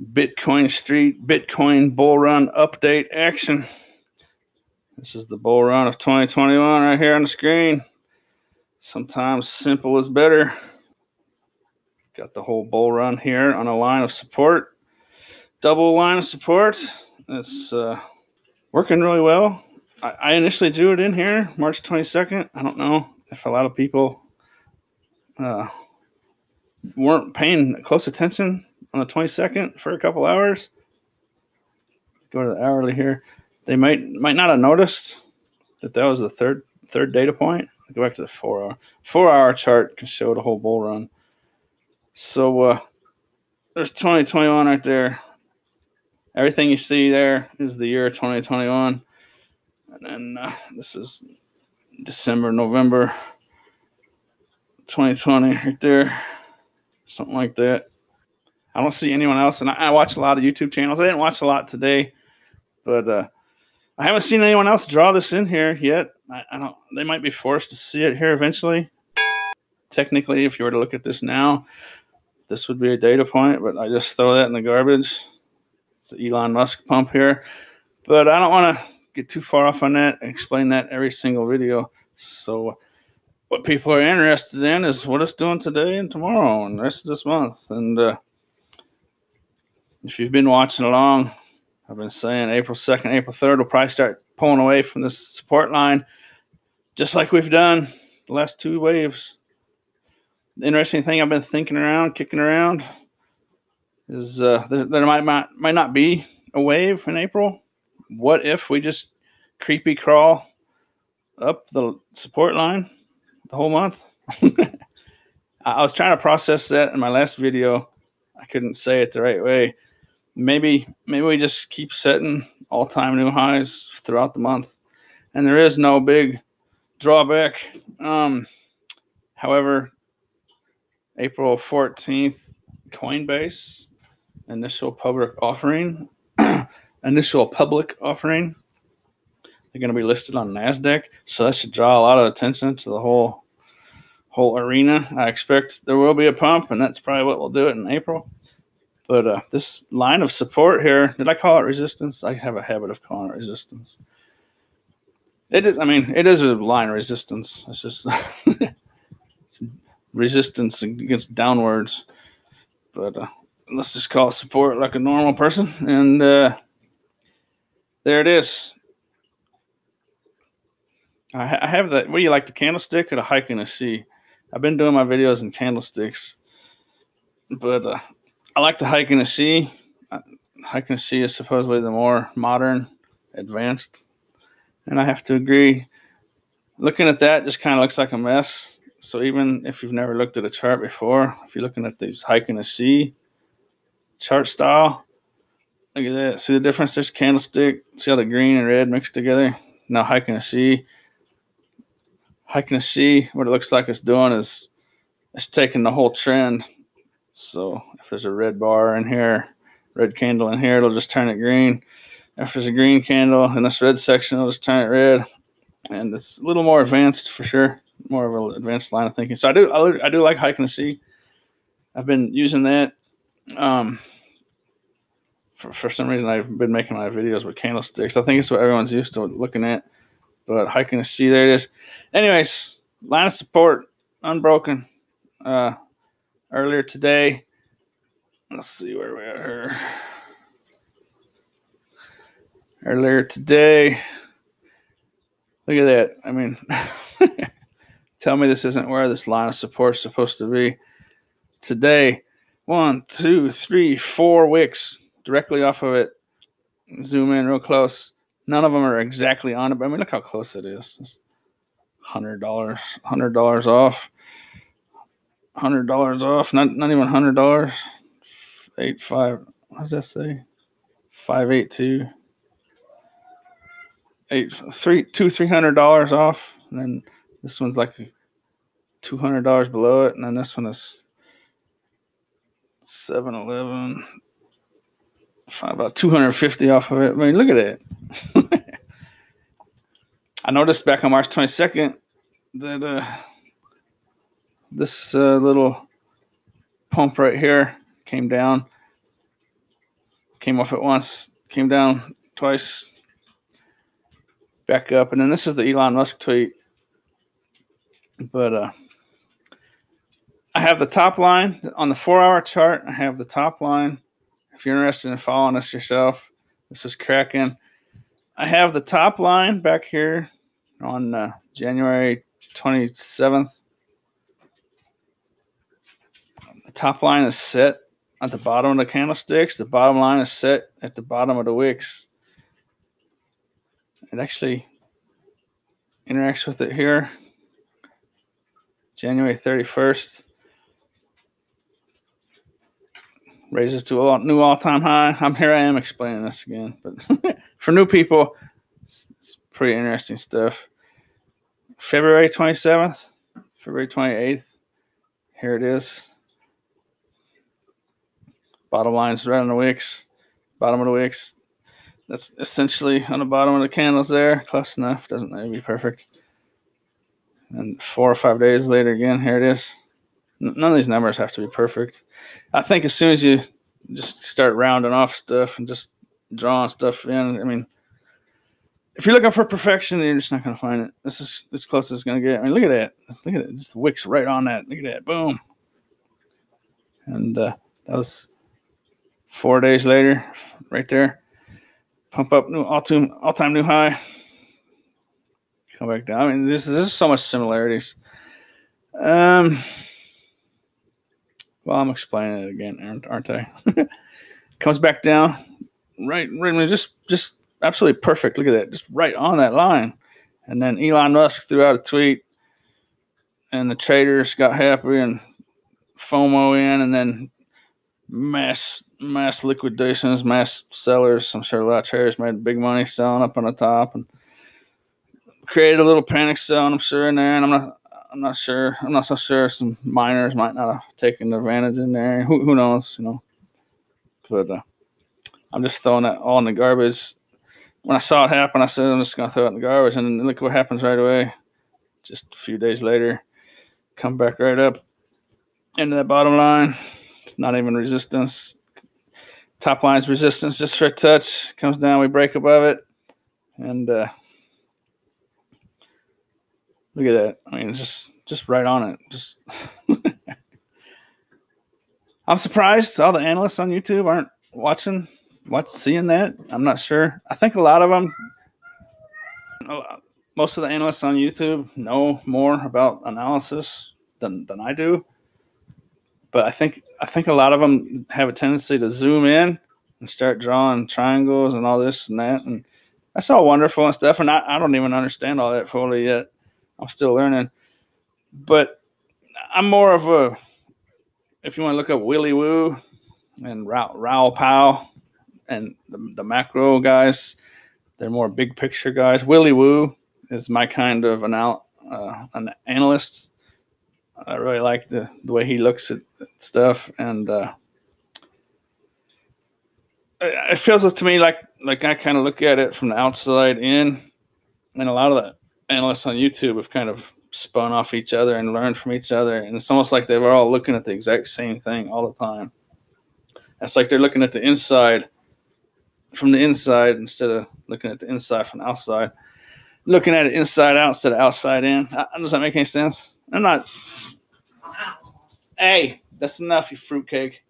Bitcoin Street, Bitcoin bull run update action. This is the bull run of 2021 right here on the screen. Sometimes simple is better. Got the whole bull run here on a line of support. Double line of support. It's working really well. I initially drew it in here March 22nd. I don't know if a lot of people weren't paying close attention on the 22nd for a couple hours. Go to the hourly here. They might not have noticed that was the third data point. Go back to the 4-hour chart can show the whole bull run. So there's 2021 right there. Everything you see there is the year 2021, and then this is December, November 2020 right there, something like that. I don't see anyone else, and I watch a lot of YouTube channels. I didn't watch a lot today, but I haven't seen anyone else draw this in here yet. I don't. They might be forced to see it here eventually. Technically, if you were to look at this now, this would be a data point, but I just throw that in the garbage. It's the Elon Musk pump here, but I don't want to get too far off on that and explain that every single video. So what people are interested in is what it's doing today and tomorrow and the rest of this month. And if you've been watching along, I've been saying April 2nd, April 3rd, we'll probably start pulling away from this support line, just like we've done the last two waves. The interesting thing I've been thinking around, kicking around, is there might not be a wave in April. What if we just creepy crawl up the support line the whole month? I was trying to process that in my last video. I couldn't say it the right way. Maybe we just keep setting all-time new highs throughout the month, and there is no big drawback. However, April 14th, Coinbase initial public offering. They're going to be listed on NASDAQ, so that should draw a lot of attention to the whole arena. I expect there will be a pump, and that's probably what will do it in April. But this line of support here, did I call it resistance? I have a habit of calling it resistance. It is. I mean, it is a line of resistance. It's just resistance against downwards. But let's just call it support like a normal person. And there it is. I have that. What do you like, the candlestick or the hike in the sea? I've been doing my videos in candlesticks, but I like the hike in the sea. Hike in the sea is supposedly the more modern, advanced, and I have to agree. Looking at that just kind of looks like a mess. So even if you've never looked at a chart before, if you're looking at these hike in the sea chart style, look at that. See the difference? There's candlestick. See how the green and red mixed together? Now hike in the sea. Hike in the sea, what it looks like it's doing is it's taking the whole trend. So if there's a red bar in here, red candle in here, it'll just turn it green. If there's a green candle in this red section, it'll just turn it red. And it's a little more advanced for sure, more of an advanced line of thinking. So I do like hike in the sea. I've been using that. For some reason, I've been making my videos with candlesticks. I think it's what everyone's used to looking at. But hike in the sea, there it is. Anyways, line of support, unbroken. Earlier today, let's see where we are here. Earlier today, look at that. I mean, tell me this isn't where this line of support is supposed to be. Today, 1, 2, 3, 4 wicks directly off of it. Zoom in real close. None of them are exactly on it, but I mean, look how close it is. It's $100 off. $100 off. Not even $100. 85. What does that say? 582. $300 off, and then this one's like $200 below it, and then this one is 7-Eleven. About 250 off of it. I mean, look at it. I noticed back on March 22nd that this little pump right here came down Came off at once, came down twice, back up. And then this is the Elon Musk tweet. But I have the top line on the 4-hour chart. I have the top line. If you're interested in following us yourself, this is cracking. I have the top line back here on January 27th. The top line is set at the bottom of the candlesticks. The bottom line is set at the bottom of the wicks. It actually interacts with it here. January 31st. Raises to a new all-time high. I am explaining this again, but for new people, it's pretty interesting stuff. February 27th, February 28th. Here it is. Bottom line's right on the wicks. Bottom of the wicks. That's essentially on the bottom of the candles there. Close enough. Doesn't need to be perfect. And 4 or 5 days later, again, here it is. None of these numbers have to be perfect. I think as soon as you just start rounding off stuff and just drawing stuff in, I mean, if you're looking for perfection, you're just not going to find it. This is as close as it's going to get. I mean, look at that. Look at it. Just the wicks right on that. Look at that. Boom. And that was 4 days later, right there. Pump up new all-time new high. Come back down. I mean, this is so much similarities. Well, I'm explaining it again, aren't I? Comes back down, right, just absolutely perfect. Look at that, just right on that line. And then Elon Musk threw out a tweet, and the traders got happy and FOMO in, and then mass liquidations, mass sellers. I'm sure a lot of traders made big money selling up on the top and created a little panic selling, I'm sure, in there. And I'm not so sure some miners might not have taken advantage in there. Who knows, you know. But I'm just throwing that all in the garbage. When I saw it happen, I said I'm just going to throw it in the garbage. And then look what happens right away. Just a few days later, come back right up into that bottom line. It's not even resistance. Top line's resistance just for a touch. Comes down, we break above it. And look at that. I mean, just right on it. Just I'm surprised all the analysts on YouTube aren't seeing that. I'm not sure. I think a lot of them, most of the analysts on YouTube know more about analysis than I do. But I think a lot of them have a tendency to zoom in and start drawing triangles and all this and that. And that's all wonderful and stuff. And I don't even understand all that fully yet. I'm still learning. But I'm more of a, if you want to look up Willy Woo and Raoul Pal and the macro guys, they're more big picture guys. Willy Woo is my kind of an analyst. I really like the way he looks at stuff, and it feels to me like I kind of look at it from the outside in, and a lot of the analysts on YouTube have kind of spun off each other and learned from each other, and it's almost like they were all looking at the exact same thing all the time. It's like they're looking at the inside from the inside instead of looking at the inside from the outside. Looking at it inside out instead of outside in. Does that make any sense? I'm not. Hey, that's enough, you fruitcake.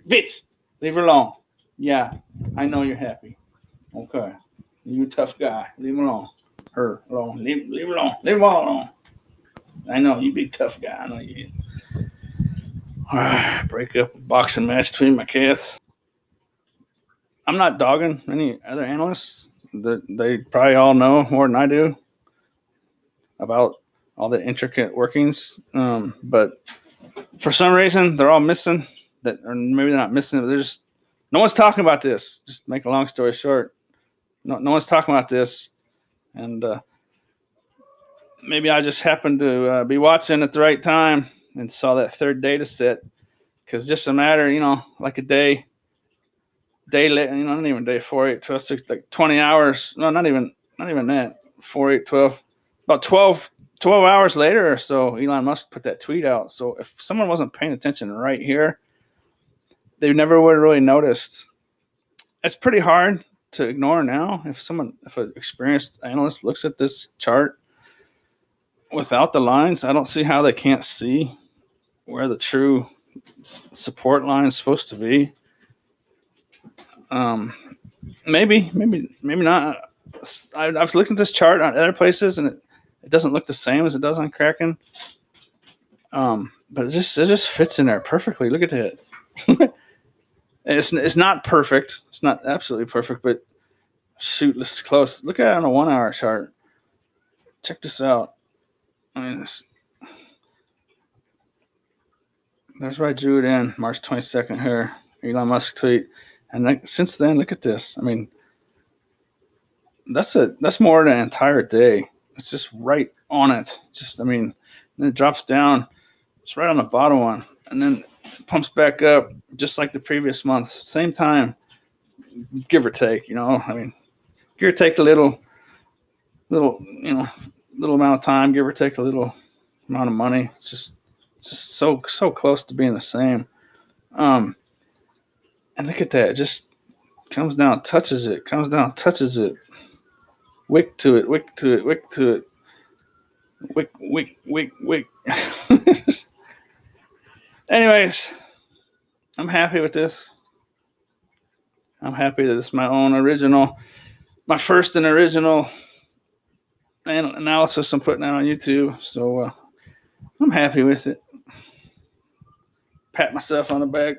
Bitch, leave her alone. Yeah, I know you're happy. Okay. You a tough guy. Leave her alone. Her alone. Leave her alone. Leave her alone. I know, you big tough guy. I know you. All right, break up a boxing match between my cats. I'm not dogging any other analysts. They probably all know more than I do about all the intricate workings. But for some reason, they're all missing that, or maybe they're not missing it. They're just, no one's talking about this. Just make a long story short. No one's talking about this. And maybe I just happened to be watching at the right time and saw that third data set. Because just a matter, like a day late, not even day 4, 8, 12, 6, like 20 hours. No, not even that. 4, 8, 12. About 12 hours later or so, Elon Musk put that tweet out. So if someone wasn't paying attention right here, they never would have really noticed it's pretty hard to ignore now. If an experienced analyst looks at this chart without the lines, I don't see how they can't see where the true support line is supposed to be. Maybe not. I was looking at this chart on other places, and it doesn't look the same as it does on Kraken. But it just fits in there perfectly. Look at it. It's not perfect. It's not absolutely perfect, but shoot, this is close. Look at it on a 1 hour chart. Check this out. I mean, there's where I drew it in, March 22nd here, Elon Musk tweet. And since then, look at this. I mean, that's more than an entire day. It's just right on it. Then it drops down. It's right on the bottom one. And then it pumps back up just like the previous months. Same time, give or take, give or take a little amount of time, give or take a little amount of money. It's just so close to being the same. And look at that. It just comes down, touches it, wick to it, wick to it, wick to it, wick. Anyways, I'm happy with this. I'm happy that it's my first and original analysis I'm putting out on YouTube. So I'm happy with it. Pat myself on the back.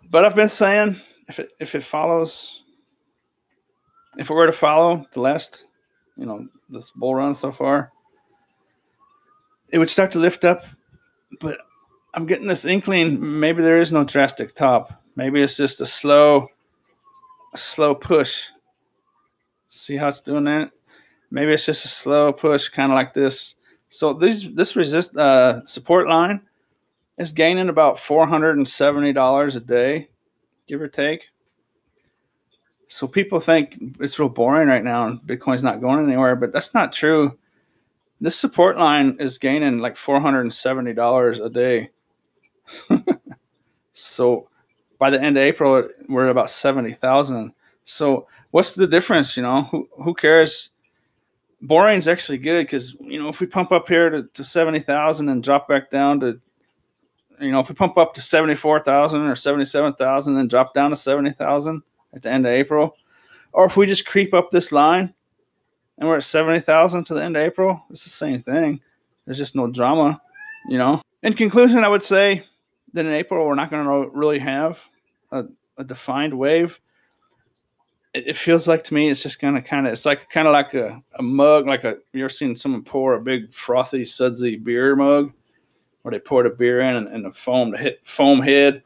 But I've been saying, if it follows, if it were to follow the last, this bull run so far, it would start to lift up. But I'm getting this inkling, maybe there is no drastic top. Maybe it's just a slow push. See how it's doing that? Maybe it's just a slow push, kind of like this. So this support line is gaining about $470 a day, give or take. So people think it's real boring right now and Bitcoin's not going anywhere, but that's not true. This support line is gaining like $470 a day. So by the end of April, we're at about 70,000. So what's the difference? Who cares? Boring's actually good because, if we pump up here to 70,000 and drop back down to, if we pump up to 74,000 or 77,000 and drop down to 70,000 at the end of April, or if we just creep up this line and we're at 70,000 to the end of April, it's the same thing. There's just no drama, In conclusion, I would say that in April, we're not going to really have a defined wave. It feels like to me, it's just going to it's like a mug, you ever seen someone pour a big frothy, sudsy beer mug where they poured a beer in and the foam head,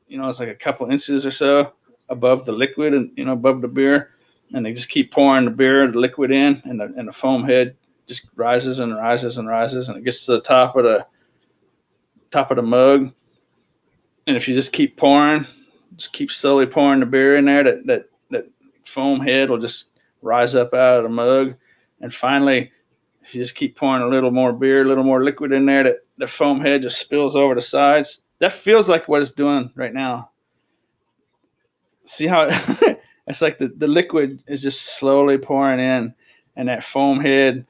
it's like a couple inches or so above the liquid and, above the beer. And they just keep pouring the liquid in and the foam head just rises and rises and rises. And it gets to the top of the mug. And if you just keep pouring, keep slowly pouring the beer in there, that foam head will just rise up out of the mug. And finally, if you just keep pouring a little more beer, a little more liquid in there, that the foam head just spills over the sides. That feels like what it's doing right now. See how it's like the liquid is just slowly pouring in, and that foam head,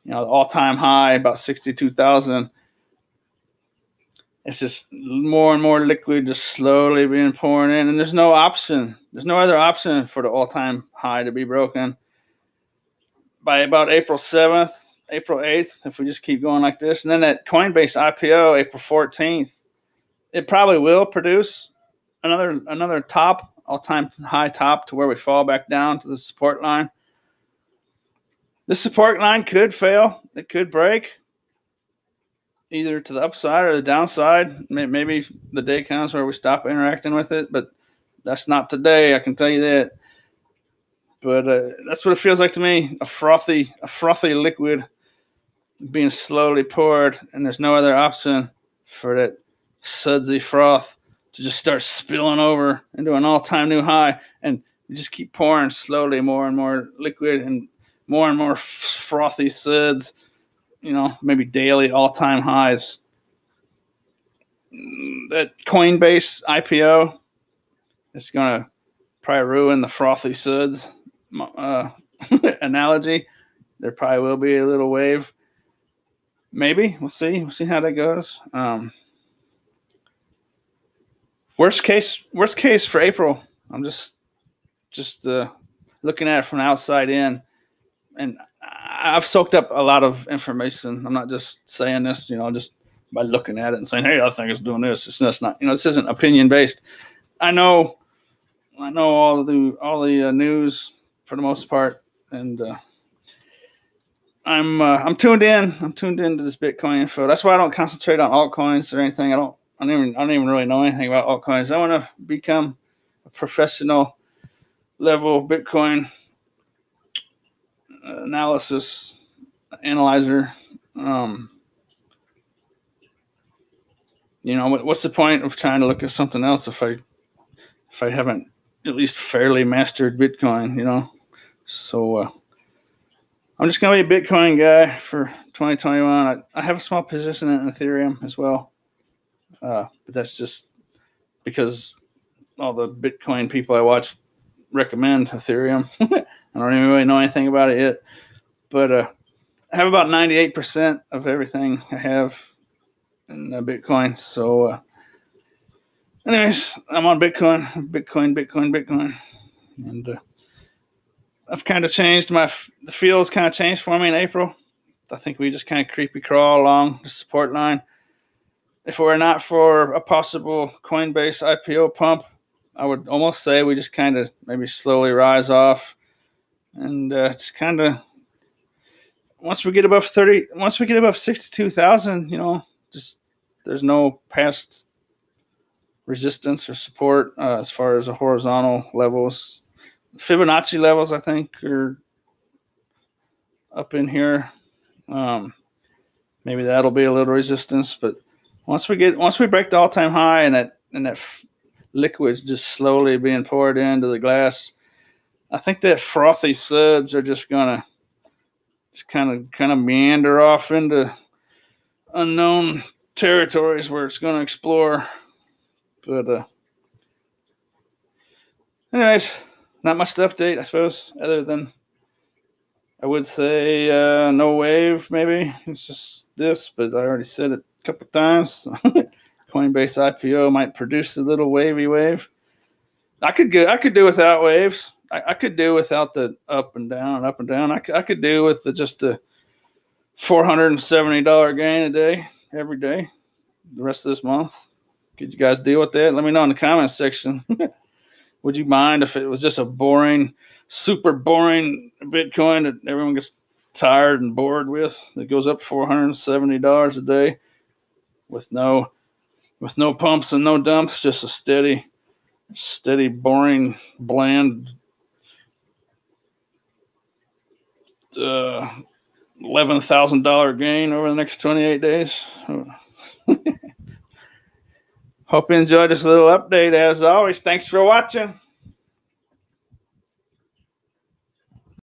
the all-time high, about 62,000. It's just more and more liquid just slowly being poured in, and there's no option. There's no other option for the all-time high to be broken. By about April 7th, April 8th, if we just keep going like this, and then that Coinbase IPO, April 14th, it probably will produce another top, all-time high top to where we fall back down to the support line. This support line could fail. It could break either to the upside or the downside. Maybe the day comes where we stop interacting with it, but that's not today, I can tell you that. But that's what it feels like to me, a frothy liquid being slowly poured, and there's no other option for that sudsy froth to just start spilling over into an all-time new high, and you just keep pouring slowly more and more liquid and more frothy suds, maybe daily all-time highs. that Coinbase IPO is going to probably ruin the frothy suds analogy. There probably will be a little wave. Maybe. We'll see. We'll see how that goes. Worst case for April. I'm just looking at it from the outside in, and I've soaked up a lot of information. I'm not just saying this, just by looking at it and saying, "Hey, I think it's doing this." It's not, this isn't opinion based. I know all the news for the most part, and I'm tuned in. I'm tuned into this Bitcoin info. That's why I don't concentrate on altcoins or anything. I don't even really know anything about altcoins. I want to become a professional level Bitcoin analyzer. What's the point of trying to look at something else if I haven't at least fairly mastered Bitcoin? So I'm just gonna be a Bitcoin guy for 2021. I have a small position in Ethereum as well, but that's just because all the Bitcoin people I watch recommend Ethereum. I don't even really know anything about it yet, but I have about 98% of everything I have in Bitcoin. So, anyways, I'm on Bitcoin, and I've kind of changed the field's kind of changed for me in April. I think we just kind of creepy crawl along the support line. If it were not for a possible Coinbase IPO pump, I would almost say we just kind of maybe slowly rise off, and just kind of once we get above 62,000, just there's no past resistance or support as far as the horizontal levels. Fibonacci levels, I think, are up in here. Maybe that'll be a little resistance, but once we break the all-time high and that liquid's just slowly being poured into the glass, I think that frothy suds are just gonna kind of meander off into unknown territories where it's gonna explore. But anyways, not much to update, I suppose, other than I would say no wave. Maybe it's just this, but I already said it a couple times. Coinbase IPO might produce a little wavy wave. I could do without waves. I could do without the up and down. I could do with just the $470 gain a day every day the rest of this month. Could you guys deal with that? Let me know in the comments section. Would you mind if it was just a boring, super boring Bitcoin that everyone gets tired and bored with? That goes up $470 a day with no pumps and no dumps, just a steady, boring, bland $11,000 gain over the next 28 days. Hope you enjoyed this little update. As always, thanks for watching.